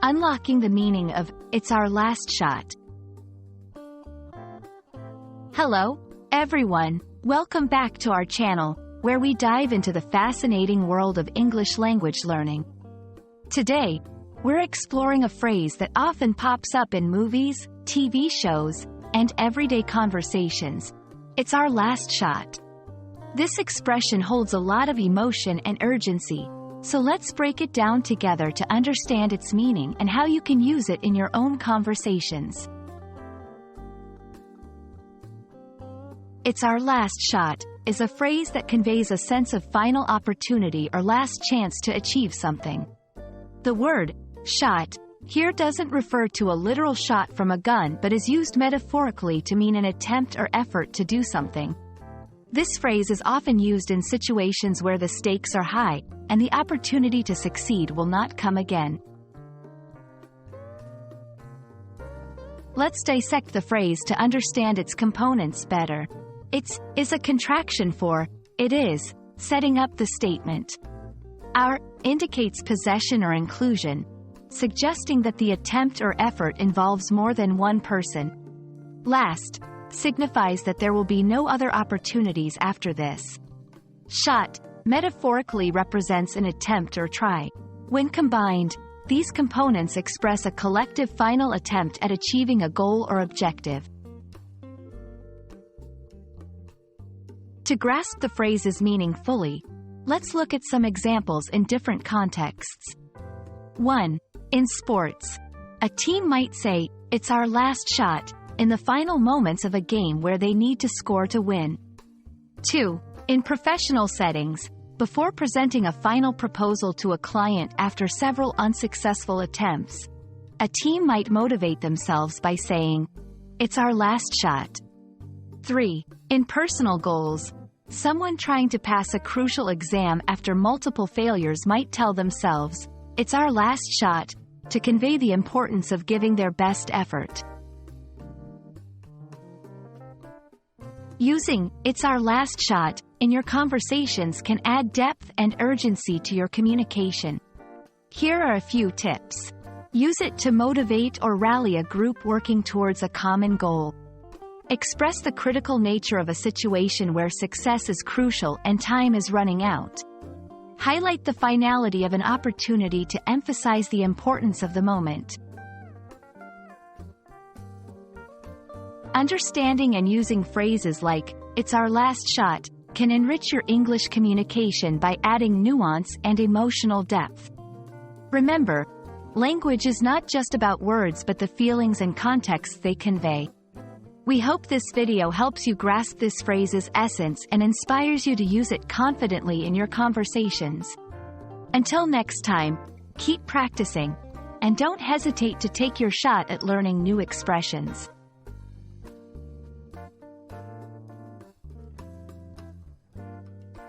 Unlocking the meaning of, "It's our last shot." Hello, everyone. Welcome back to our channel, where we dive into the fascinating world of English language learning. Today, we're exploring a phrase that often pops up in movies, TV shows, and everyday conversations. It's our last shot. This expression holds a lot of emotion and urgency, so let's break it down together to understand its meaning and how you can use it in your own conversations. "It's our last shot" is a phrase that conveys a sense of final opportunity or last chance to achieve something. The word shot here doesn't refer to a literal shot from a gun but is used metaphorically to mean an attempt or effort to do something. This phrase is often used in situations where the stakes are high, and the opportunity to succeed will not come again. Let's dissect the phrase to understand its components better. "It's" is a contraction for "it is," setting up the statement. "Our" indicates possession or inclusion, suggesting that the attempt or effort involves more than one person. "Last" signifies that there will be no other opportunities after this. "Shot" metaphorically represents an attempt or try. When combined, these components express a collective final attempt at achieving a goal or objective. To grasp the phrase's meaning fully, let's look at some examples in different contexts. 1. In sports, a team might say, "It's our last shot," in the final moments of a game where they need to score to win. 2. In professional settings, before presenting a final proposal to a client after several unsuccessful attempts, a team might motivate themselves by saying, "It's our last shot." 3. In personal goals, someone trying to pass a crucial exam after multiple failures might tell themselves, "It's our last shot," to convey the importance of giving their best effort. Using "it's our last shot" in your conversations can add depth and urgency to your communication. Here are a few tips. Use it to motivate or rally a group working towards a common goal. Express the critical nature of a situation where success is crucial and time is running out. Highlight the finality of an opportunity to emphasize the importance of the moment. Understanding and using phrases like, "It's our last shot," can enrich your English communication by adding nuance and emotional depth. Remember, language is not just about words but the feelings and contexts they convey. We hope this video helps you grasp this phrase's essence and inspires you to use it confidently in your conversations. Until next time, keep practicing, and don't hesitate to take your shot at learning new expressions.